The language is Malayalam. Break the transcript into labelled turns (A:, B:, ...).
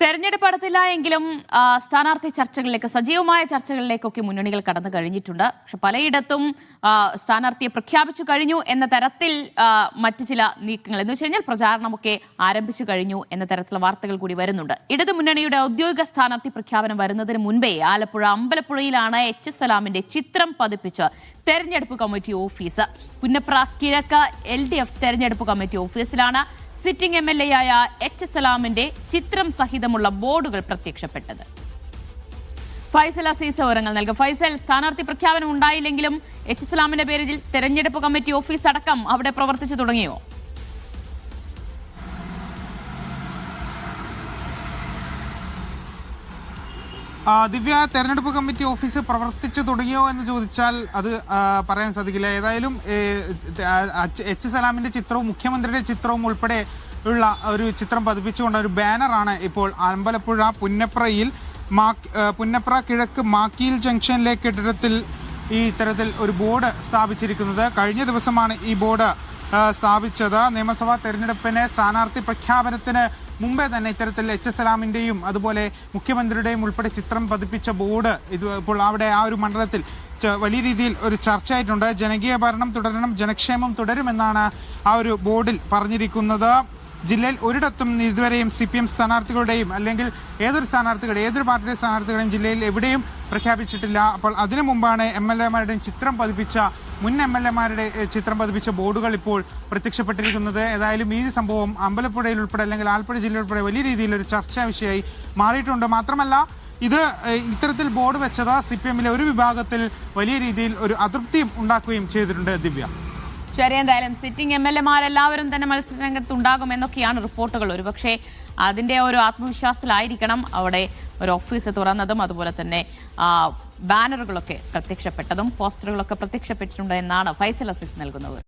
A: തെരഞ്ഞെടുപ്പ് അടുത്തില്ല എങ്കിലും സ്ഥാനാർത്ഥി ചർച്ചകളിലേക്ക് സജീവമായ ചർച്ചകളിലേക്കൊക്കെ മുന്നണികൾ കടന്നു കഴിഞ്ഞിട്ടുണ്ട്. പക്ഷെ പലയിടത്തും സ്ഥാനാർത്ഥിയെ പ്രഖ്യാപിച്ചു കഴിഞ്ഞു എന്ന തരത്തിൽ മറ്റു ചില നീക്കങ്ങൾ എന്ന് വെച്ച് കഴിഞ്ഞാൽ പ്രചാരണമൊക്കെ ആരംഭിച്ചു കഴിഞ്ഞു എന്ന തരത്തിലുള്ള വാർത്തകൾ കൂടി വരുന്നുണ്ട്. ഇടതു മുന്നണിയുടെ ഔദ്യോഗിക സ്ഥാനാർത്ഥി പ്രഖ്യാപനം വരുന്നതിന് മുൻപേ ആലപ്പുഴ അമ്പലപ്പുഴയിലാണ് എച്ച് സലാമിന്റെ ചിത്രം പതിപ്പിച്ച് തെരഞ്ഞെടുപ്പ് കമ്മിറ്റി ഓഫീസ്. പുന്നപ്ര കിഴക്ക് LDF തെരഞ്ഞെടുപ്പ് കമ്മിറ്റി ഓഫീസിലാണ് സിറ്റിംഗ് MLA ആയ എച്ച് സലാമിന്റെ ചിത്രം സഹിതമുള്ള ബോർഡുകൾ പ്രത്യക്ഷപ്പെട്ടത്. ഫൈസൽ അസീസ് വിവരങ്ങൾ നൽകും. ഫൈസൽ, സ്ഥാനാർത്ഥി പ്രഖ്യാപനം ഉണ്ടായില്ലെങ്കിലും എച്ച് സലാമിന്റെ പേരിൽ തെരഞ്ഞെടുപ്പ് കമ്മിറ്റി ഓഫീസ് അടക്കം അവിടെ പ്രവർത്തിച്ചു തുടങ്ങിയോ?
B: ദിവ്യ, തെരഞ്ഞെടുപ്പ് കമ്മിറ്റി ഓഫീസ് പ്രവർത്തിച്ചു തുടങ്ങിയോ എന്ന് ചോദിച്ചാൽ അത് പറയാൻ സാധിക്കില്ല. ഏതായാലും എച്ച് സലാമിന്റെ ചിത്രവും മുഖ്യമന്ത്രിയുടെ ചിത്രവും ഉൾപ്പെടെ ഉള്ള ഒരു ചിത്രം പതിപ്പിച്ചുകൊണ്ട് ഒരു ബാനറാണ് ഇപ്പോൾ അമ്പലപ്പുഴ പുന്നപ്രയിൽ പുന്നപ്ര കിഴക്ക് മാക്കീൽ ജംഗ്ഷനിലെ കെട്ടിടത്തിൽ ഈ ഇത്തരത്തിൽ ഒരു ബോർഡ് സ്ഥാപിച്ചിരിക്കുന്നത്. കഴിഞ്ഞ ദിവസമാണ് ഈ ബോർഡ് സ്ഥാപിച്ചത്. നിയമസഭാ തെരഞ്ഞെടുപ്പിന് സ്ഥാനാർത്ഥി പ്രഖ്യാപനത്തിന് മുമ്പേ തന്നെ ഇത്തരത്തിൽ എച്ച് സലാമിന്റെയും അതുപോലെ മുഖ്യമന്ത്രിയുടെയും ഉൾപ്പെടെ ചിത്രം പതിപ്പിച്ച ബോർഡ് ഇപ്പോൾ അവിടെ ആ ഒരു മണ്ഡലത്തിൽ വലിയ രീതിയിൽ ഒരു ചർച്ചയായിട്ടുണ്ട്. ജനകീയ ഭരണം തുടരണം, ജനക്ഷേമം തുടരുമെന്നാണ് ആ ഒരു ബോർഡിൽ പറഞ്ഞിരിക്കുന്നത്. ജില്ലയിൽ ഒരിടത്തും ഇതുവരെയും CPM സ്ഥാനാർത്ഥികളുടെയും അല്ലെങ്കിൽ ഏതൊരു പാർട്ടിയുടെ സ്ഥാനാർത്ഥികളുടെയും ജില്ലയിൽ എവിടെയും പ്രഖ്യാപിച്ചിട്ടില്ല. അപ്പോൾ അതിനു മുമ്പാണ് MLA-മാരുടെയും മുൻ MLA-മാരുടെ ചിത്രം പതിപ്പിച്ച ബോർഡുകൾ ഇപ്പോൾ പ്രത്യക്ഷപ്പെട്ടിരിക്കുന്നത്. ഏതായാലും ഈ സംഭവം അമ്പലപ്പുഴയിൽ ഉൾപ്പെടെ അല്ലെങ്കിൽ ആലപ്പുഴ ജില്ലയിൽ ഉൾപ്പെടെ വലിയ രീതിയിൽ ഒരു ചർച്ചാ വിഷയമായി മാറിയിട്ടുണ്ട്. മാത്രമല്ല ഇത്തരത്തിൽ ബോർഡ് വെച്ചത് CPM-ലെ ഒരു വിഭാഗത്തിൽ വലിയ രീതിയിൽ ഒരു അതൃപ്തിയും ഉണ്ടാക്കുകയും ചെയ്തിട്ടുണ്ട്. ദിവ്യ,
A: ശരി, എന്തായാലും സിറ്റിംഗ് MLA-മാരെല്ലാവരും തന്നെ മത്സരരംഗത്തുണ്ടാകുമെന്നൊക്കെയാണ് റിപ്പോർട്ടുകൾ. ഒരുപക്ഷെ അതിന്റെ ഒരു ആത്മവിശ്വാസത്തിലായിരിക്കണം അവിടെ ഒരു ഓഫീസ് തുറന്നതും അതുപോലെ തന്നെ ബാനറുകളൊക്കെ പ്രത്യക്ഷപ്പെട്ടതും പോസ്റ്ററുകളൊക്കെ പ്രത്യക്ഷപ്പെട്ടിട്ടുണ്ട് എന്നാണ് ഫൈസൽ അസീസ് നൽകുന്നത്.